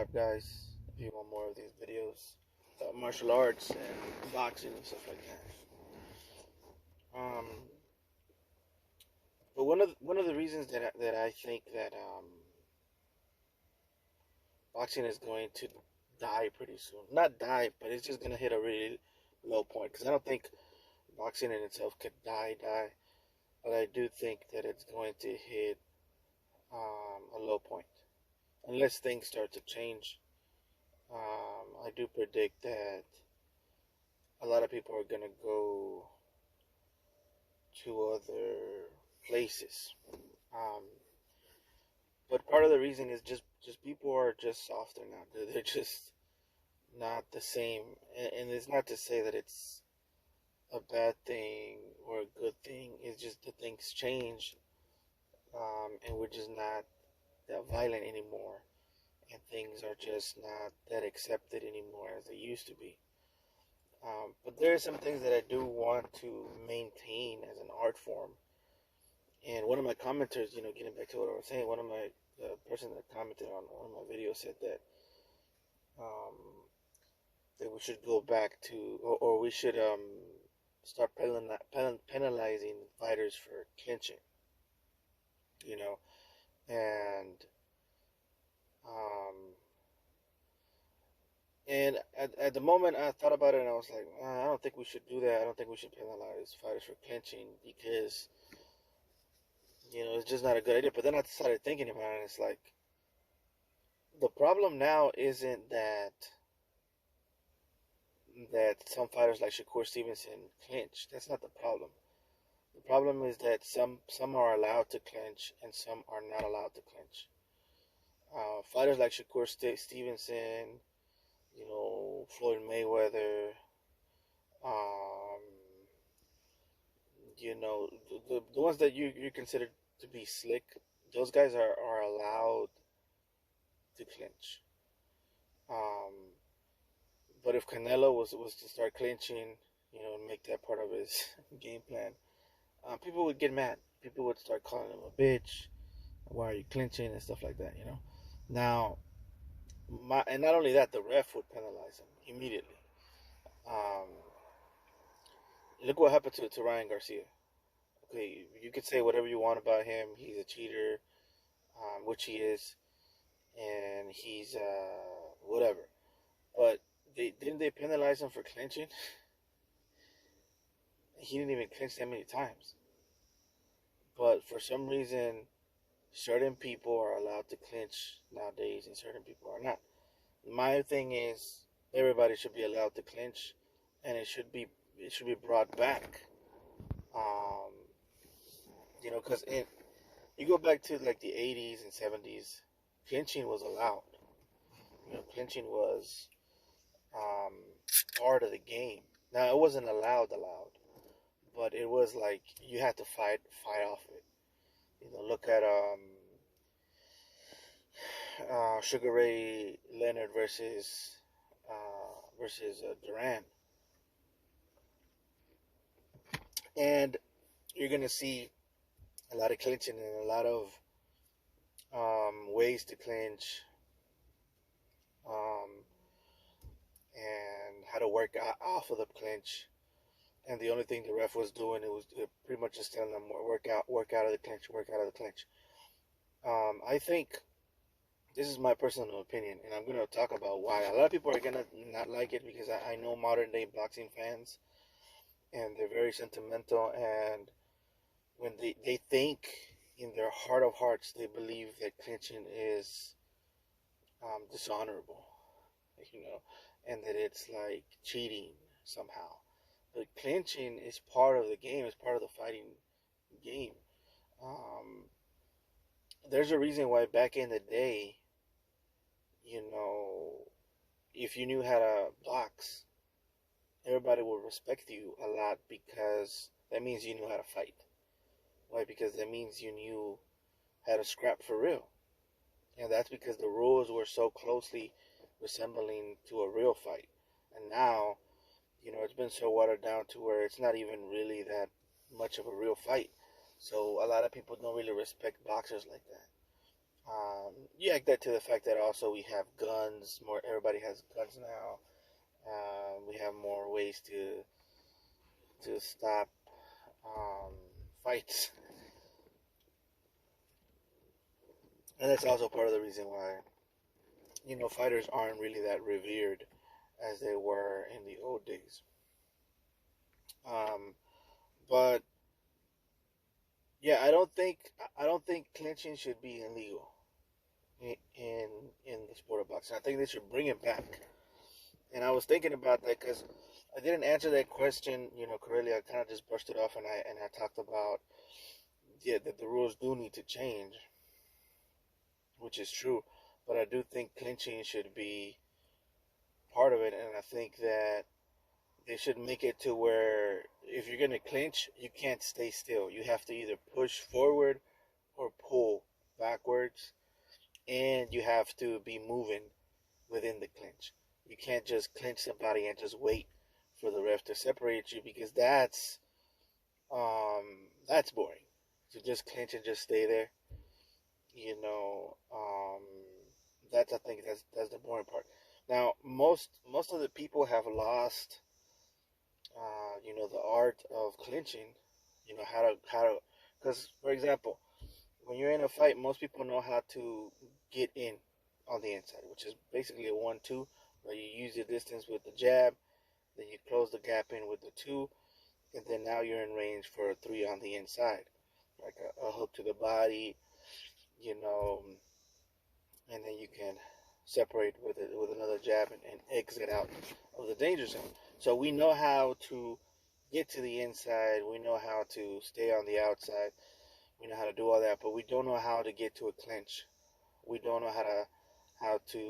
subscribe, guys, if you want more of these videos about martial arts and boxing and stuff like that. Um, but one of the reasons that I think that boxing is going to die pretty soon. Not die, but it's just gonna hit a really low point. Because I don't think boxing in itself could die, but I do think that it's going to hit a low point unless things start to change. I do predict that a lot of people are gonna go to other places. Um, but part of the reason is just people are just softer now. They're just not the same, and it's not to say that it's a bad thing or a good thing. It's just that things change, and we're just not that violent anymore, and things are just not that accepted anymore as they used to be. But there are some things that I do want to maintain as an art form. And one of my commenters, getting back to what I was saying, one of my the person that commented on one of my videos said um, that we should go back to, or we should start penalizing fighters for clinching, you know, and um, and at the moment I thought about it and I was like, I don't think we should do that. I don't think we should penalize fighters for clinching because it's just not a good idea. But then I started thinking about it, and it's like the problem now isn't that some fighters like Shakur Stevenson clinch. That's not the problem. The problem is that some are allowed to clinch and some are not allowed to clinch. Fighters like Shakur Stevenson, Floyd Mayweather, um, the ones that you consider to be slick, those guys are allowed to clinch. Um, but if Canelo was to start clinching, and make that part of his game plan, people would get mad. People would start calling him a bitch. Why are you clinching and stuff like that? Now, and not only that, the ref would penalize him immediately. Um, Look what happened to Ryan Garcia. Okay, you could say whatever you want about him. He's a cheater, which he is, and he's whatever. But didn't they penalize him for clinching? He didn't even clinch that many times. But for some reason, certain people are allowed to clinch nowadays, and certain people are not. My thing is, everybody should be allowed to clinch, and it should be brought back. Um, because you go back to like the 80s and 70s, clinching was allowed. Clinching was um, part of the game. Now it wasn't allowed, but it was like you had to fight off it. Look at Sugar Ray Leonard versus Duran, and you're gonna see a lot of clinching and a lot of ways to clinch, um, and how to work off of the clinch. And the only thing the ref was doing, it was pretty much just telling them work out of the clinch, work out of the clinch. I think this is my personal opinion, and I'm gonna talk about why. A lot of people are gonna not like it because I know modern day boxing fans, and they're very sentimental, and when they think in their heart of hearts, they believe that clinching is dishonorable, and that it's like cheating somehow. But clinching is part of the game. It's part of the fighting game. Um, there's a reason why back in the day, if you knew how to box, everybody would respect you a lot because that means you knew how to fight. Why? Because that means you knew how to scrap for real. And that's because the rules were so closely resembling to a real fight. And now, it's been so watered down to where it's not even really that much of a real fight. So a lot of people don't really respect boxers like that. You add that to the fact that also we have guns. More everybody has guns now. We have more ways to stop um, fights, and that's also part of the reason why fighters aren't really that revered as they were in the old days. Um, but yeah, I don't think clinching should be illegal in the sport of boxing. I think they should bring it back. And I was thinking about that because I didn't answer that question, correctly. I kind of just brushed it off, and I talked about that the rules do need to change, which is true. But I do think clinching should be part of it, and I think that they should make it to where if you're gonna clinch, you can't stay still. You have to either push forward or pull backwards, and you have to be moving within the clinch. You can't just clinch somebody and just wait for the ref to separate you because that's boring. To just clinch and just stay there, you know, um, I think that's the boring part. Now, most of the people have lost, the art of clinching. How to, because for example, when you're in a fight, most people know how to get in on the inside, which is basically a 1-2, where you use your distance with the jab, then you close the gap in with the two, and then now you're in range for a three on the inside, like a hook to the body, you know, and then you can separate with another jab and exit out of the danger zone. So we know how to get to the inside. We know how to stay on the outside. We know how to do all that, but we don't know how to get to a clinch. We don't know how to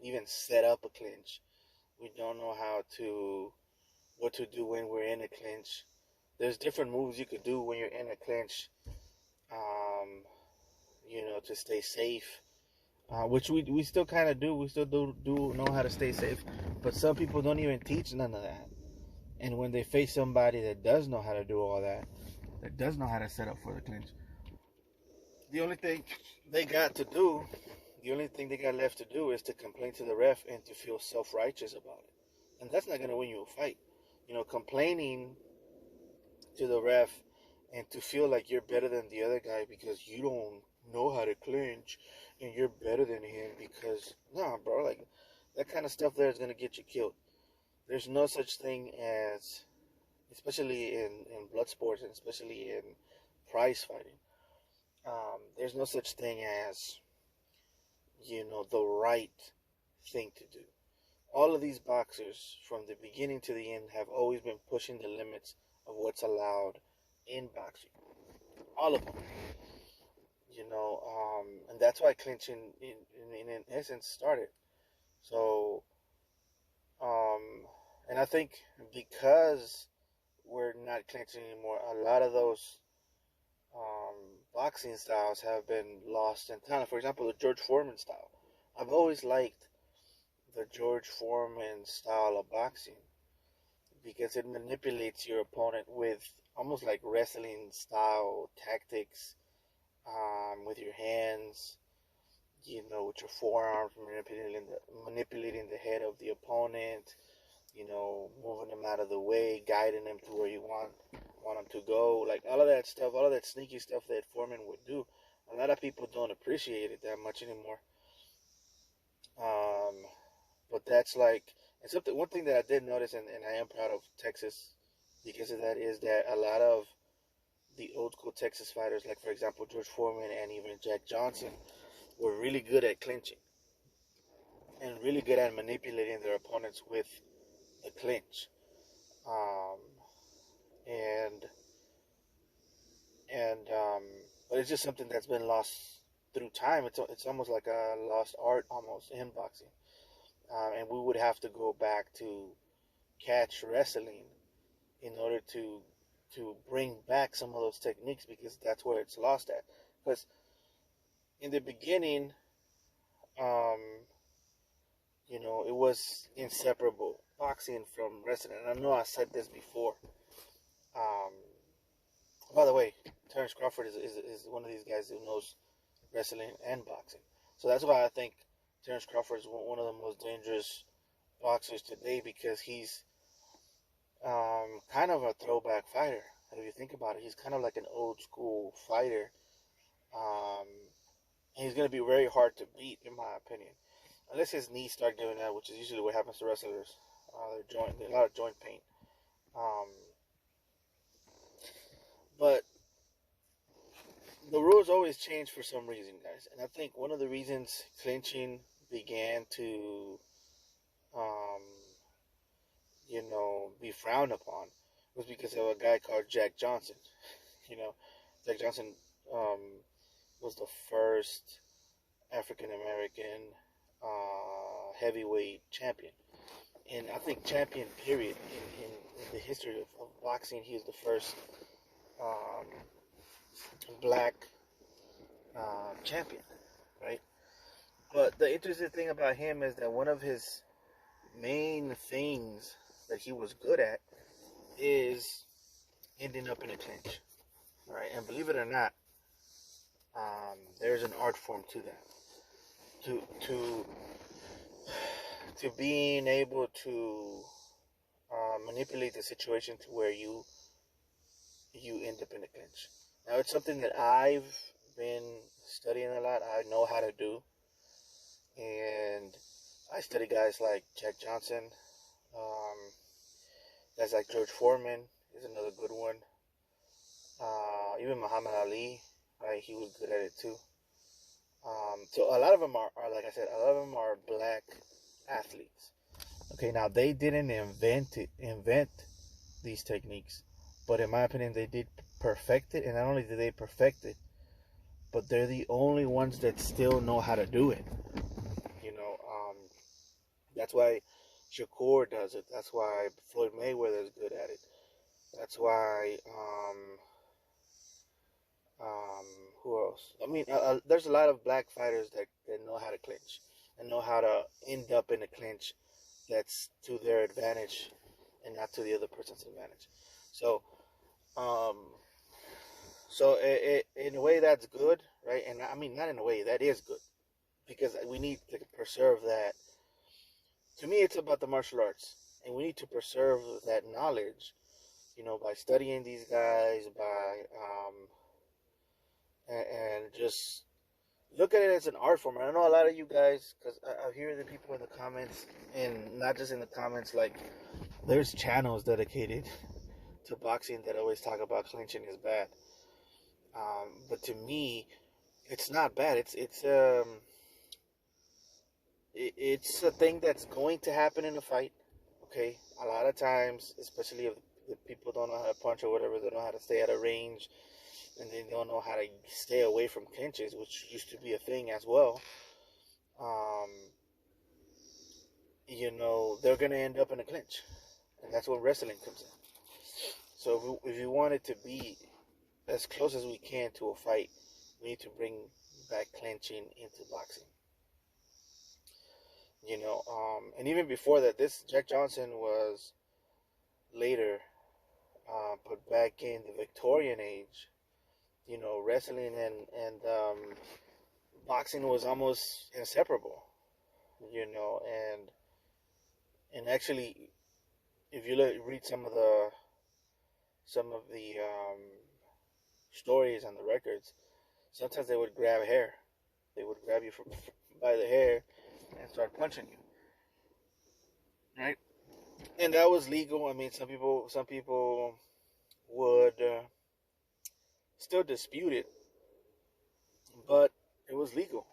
even set up a clinch. We don't know what to do when we're in a clinch. There's different moves you could do when you're in a clinch, um, to stay safe. Which we still kind of do. We still do know how to stay safe, but some people don't even teach none of that. And when they face somebody that does know how to do all that does know how to set up for the clinch, the only thing they got to do, the only thing they got left to do is to complain to the ref and to feel self-righteous about it. And that's not going to win you a fight. Complaining to the ref and to feel like you're better than the other guy because you don't know how to clinch and you're better than him because, nah, bro, like, that kind of stuff there is going to get you killed. There's no such thing as, especially in blood sports and especially in prize fighting, there's no such thing as, the right thing to do. All of these boxers, from the beginning to the end, have always been pushing the limits of what's allowed in boxing. All of them, and that's why clinching, in essence, started. So, um, and I think because we're not clinching anymore, a lot of those um, boxing styles have been lost in time. For example, the George Foreman style. I've always liked the George Foreman style of boxing because it manipulates your opponent with almost like wrestling style tactics, with your hands, with your forearms, manipulating the head of the opponent, moving them out of the way, guiding them to where you want them to go, like all of that stuff, all of that sneaky stuff that Foreman would do. A lot of people don't appreciate it that much anymore. Um, but that's like, and something, one thing that I did notice, and I am proud of Texas because of that, is that a lot of the old school Texas fighters, like for example George Foreman and even Jack Johnson, were really good at clinching and really good at manipulating their opponents with the clinch. Um, and and but it's just something that's been lost through time. It's almost like a lost art almost in boxing, and we would have to go back to catch wrestling in order to bring back some of those techniques because that's where it's lost at. Because in the beginning, um, it was inseparable boxing from wrestling. And I know I said this before. Um, by the way, Terrence Crawford is one of these guys who knows wrestling and boxing. So that's why I think Terrence Crawford is one of the most dangerous boxers today, because he's kind of a throwback fighter. If you think about it, he's kind of like an old school fighter. Um, and he's going to be very hard to beat, in my opinion, unless his knees start giving out, which is usually what happens to wrestlers. There's a lot of joint pain. Um, but the rules always change for some reason, guys. And I think one of the reasons clinching began to, um, be frowned upon was because of a guy called Jack Johnson. You know, Jack Johnson um, was the first African American heavyweight champion. And I think champion, period, in the history of boxing, he was the first um, black champion, right? But the interesting thing about him is that one of his main things that he was good at is ending up in a clinch, right? And believe it or not, there's an art form to that. To to to being able to manipulate the situation to where you end up in a clinch. Now, it's something that I've been studying a lot. I know how to do, and I study guys like Jack Johnson, um, guys like George Foreman is another good one. Even Muhammad Ali, right? He was good at it too. So a lot of them are, like I said, a lot of them are black athletes. Okay, now they didn't invent these techniques, but in my opinion, they did perfect it. And not only did they perfect it, but they're the only ones that still know how to do it. That's why Shakur does it. That's why Floyd Mayweather is good at it. That's why um, who else? I mean, there's a lot of black fighters that know how to clinch and know how to end up in a clinch that's to their advantage and not to the other person's advantage. So, um, in a way that's good, right? And I mean, not in a way that is good, because we need to preserve that. To me, it's about the martial arts, and we need to preserve that knowledge, by studying these guys, by and just look at it as an art form. And I know a lot of you guys, because I hear the people in the comments, and not just in the comments, like there's channels dedicated to boxing that always talk about clinching is bad. But to me, it's not bad. It's a thing that's going to happen in a fight. Okay, a lot of times, especially if people don't know how to punch or whatever, they don't know how to stay at a range, and they don't know how to stay away from clinches, which used to be a thing as well. Um, they're gonna end up in a clinch, and that's when wrestling comes in. So if you want it to be as close as we can to a fight, we need to bring back clinching into boxing. And even before that, this Jack Johnson was later, but back in the Victorian age, wrestling and boxing was almost inseparable, and actually, if you read some of the stories and the records, sometimes they would grab hair, they would grab you by the hair and start punching you, right? And that was legal. I mean, some people would still dispute it, but it was legal,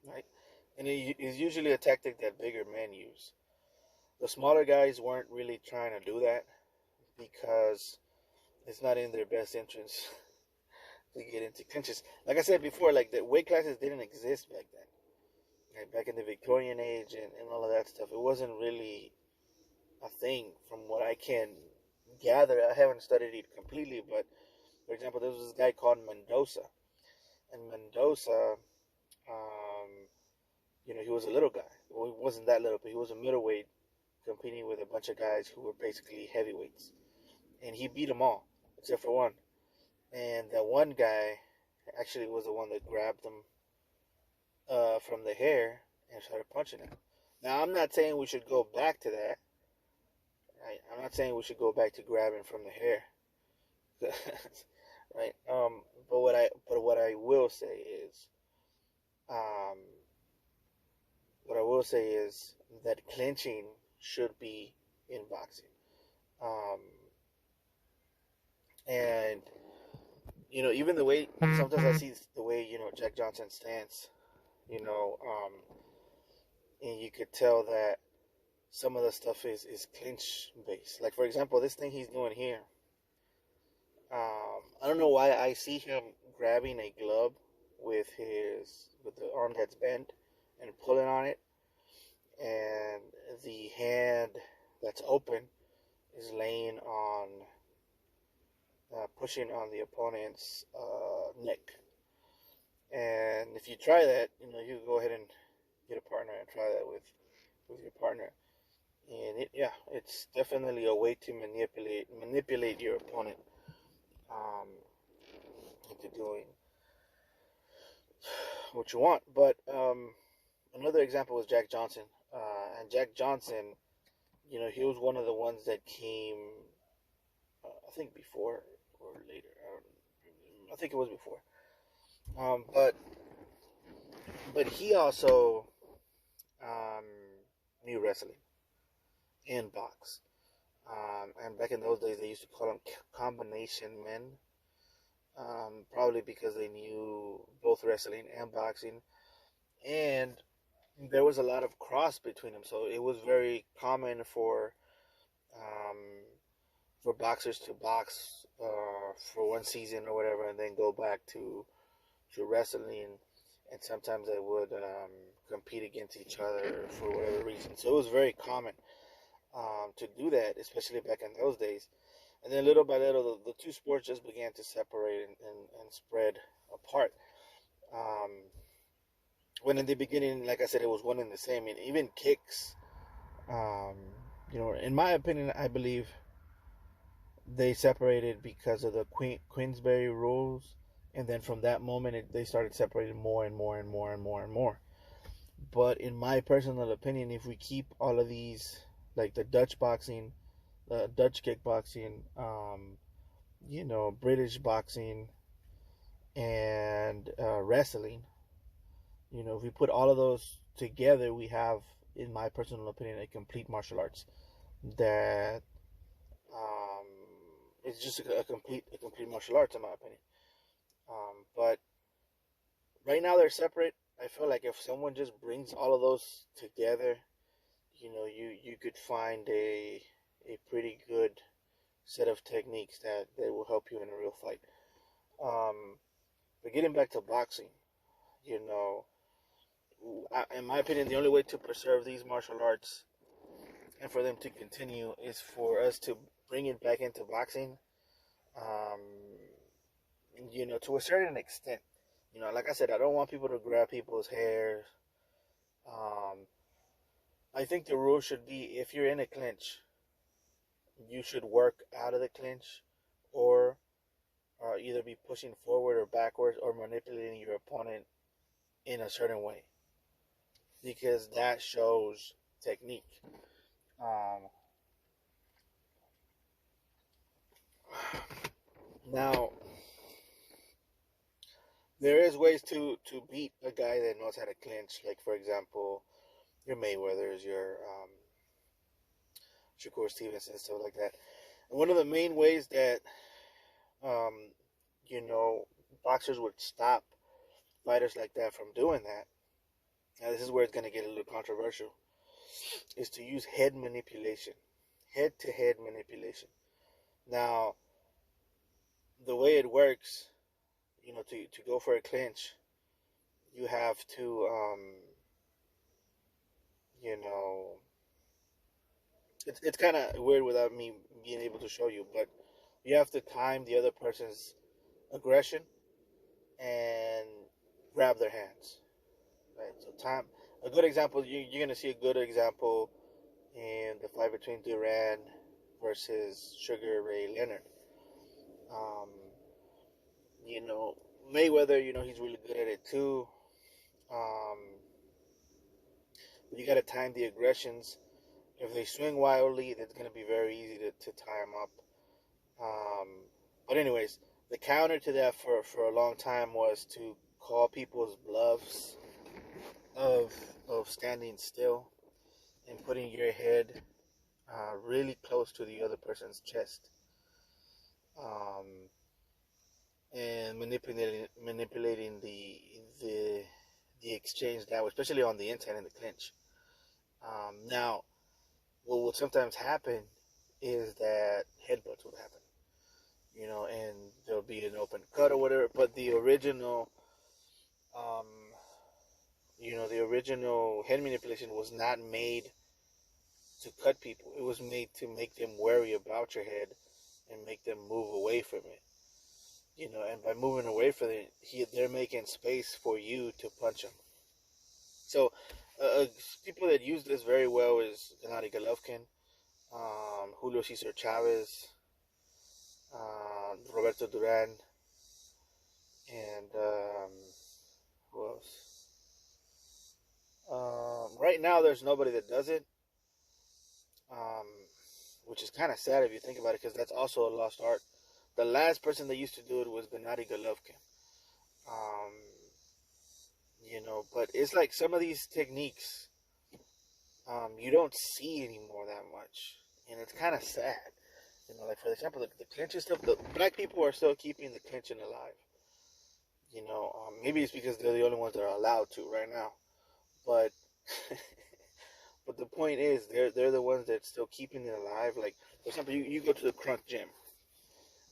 right? And it is usually a tactic that bigger men use. The smaller guys weren't really trying to do that because it's not in their best interest to get into clinches. Like I said before, like the weight classes didn't exist back then. Right? Back in the Victorian age and all of that stuff, it wasn't really a thing from what I can gather. I haven't studied it completely, but for example, there was this guy called Mendoza, and Mendoza, he was a little guy. Well, he wasn't that little, but he was a middleweight competing with a bunch of guys who were basically heavyweights, and he beat them all except for one. And that one guy actually was the one that grabbed him from the hair and started punching him. Now, I'm not saying we should go back to that. Right? I'm not saying we should go back to grabbing from the hair. Right? But what I will say is, um, what I will say is that clinching should be in boxing. Um, and even the way sometimes I see the way Jack Johnson stands, you know, um, and you could tell that some of the stuff is clinch based. Like for example, this thing he's doing here. I don't know why I see him grabbing a glove with the arm that's bent and pulling on it, and the hand that's open is laying on pushing on the opponent's neck. And if you try that, you go ahead and get a partner and try that with your partner. And it's definitely a way to manipulate your opponent um, into doing what you want. But another example was Jack Johnson, and Jack Johnson, he was one of the ones that came, I think before or later. I think it was before. But he also um, knew wrestling and box. And back in those days, they used to call them combination men, probably because they knew both wrestling and boxing. And there was a lot of cross between them, so it was very common um, for boxers to box for one season or whatever, and then go back to wrestling. And sometimes they would compete against each other for whatever reason. So it was very common to do that, especially back in those days. And then little by little, the two sports just began to separate and spread apart. Um, when in the beginning, like I said, it was one and the same. And even kicks, um, in my opinion, I believe they separated because of the Queensberry rules. And then from that moment, they started separating more and more and more and more and more. But in my personal opinion, if we keep all of these, like the Dutch boxing, the Dutch kickboxing, British boxing, and wrestling, if we put all of those together, we have, in my personal opinion, a complete martial arts that um, is just a complete martial arts, in my opinion. But right now they're separate. I feel like if someone just brings all of those together, you could find a pretty good set of techniques that will help you in a real fight. But getting back to boxing, you know, in my opinion, the only way to preserve these martial arts and for them to continue is for us to bring it back into boxing, um, to a certain extent. Like I said, I don't want people to grab people's hair. Um, I think the rule should be if you're in a clinch, you should work out of the clinch or either be pushing forward or backwards or manipulating your opponent in a certain way because that shows technique. Um, now, there is ways to beat a guy that knows how to clinch. Like for example, your Mayweathers, your Shakur Stevenson, stuff like that. And one of the main ways that um, you know boxers would stop fighters like that from doing that. Now this is where it's going to get a little controversial. Is to use head manipulation, head to head manipulation. Now, the way it works, to go for a clinch, you have to, you know, it's kind of weird without me being able to show you, but you have to time the other person's aggression and grab their hands. Right. So time. A good example. You're gonna see a good example in the fight between Duran versus Sugar Ray Leonard. Um, you know, Mayweather, he's really good at it too. Um, but you got to time the aggressions. If they swing wildly, it's going to be very easy to tie them up. Um, but anyways, the counter to that for a long time was to call people's bluffs of standing still and putting your head really close to the other person's chest, um, and manipulating the exchange that way, especially on the inside in the clinch. Now, what will sometimes happen is that headbutts will happen, and there'll be an open cut or whatever. But um, the original head manipulation was not made to cut people. It was made to make them wary about your head and make them move away from it. And by moving away from it, they're making space for you to punch them. So, people that use this very well is Gennady Golovkin, Julio Cesar Chavez, Roberto Duran, and who else? Right now, there's nobody that does it, um, which is kind of sad if you think about it, because that's also a lost art. The last person that used to do it was Gennady Golovkin. Um, but it's like some of these techniques, you don't see anymore that much, and it's kind of sad. Like for example, the clinching stuff. The black people are still keeping the clinching alive. Maybe it's because they're the only ones that are allowed to right now, but but the point is, they're the ones that's still keeping it alive. Like for example, you go to the crunk gym,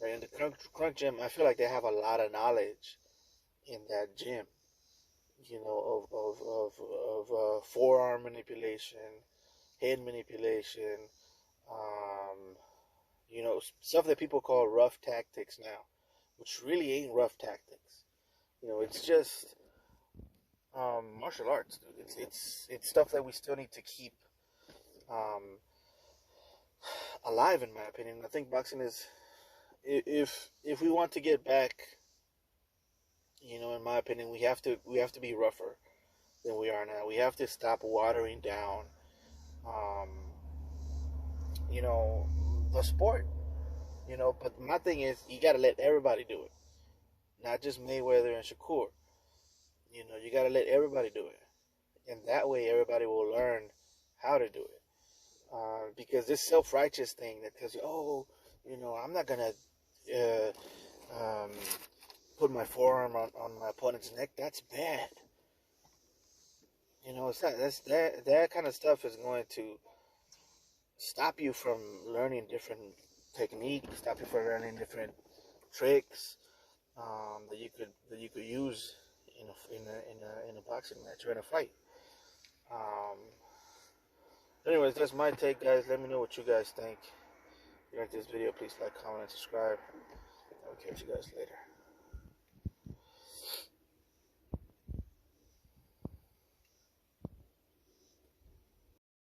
right? In the crunk gym, I feel like they have a lot of knowledge in that gym. Of forearm manipulation, head manipulation, um, stuff that people call rough tactics now, which really ain't rough tactics. It's just martial arts, dude. It's stuff that we still need to keep um, alive, in my opinion. I think boxing is, if we want to get back, in my opinion, we have to be rougher than we are now. We have to stop watering down, um, the sport. But my thing is, you got to let everybody do it, not just Mayweather and Shakur. You got to let everybody do it, and that way everybody will learn how to do it. Because this self-righteous thing that tells you, oh, I'm not gonna uh, um, put my forearm on my opponent's neck. That's bad. It's not. That kind of stuff is going to stop you from learning different techniques, stop you from learning different tricks, that you could use in a boxing match or in a fight. Um, anyways, that's my take, guys. Let me know what you guys think. If you like this video, please like, comment, and subscribe. I'll catch you guys later.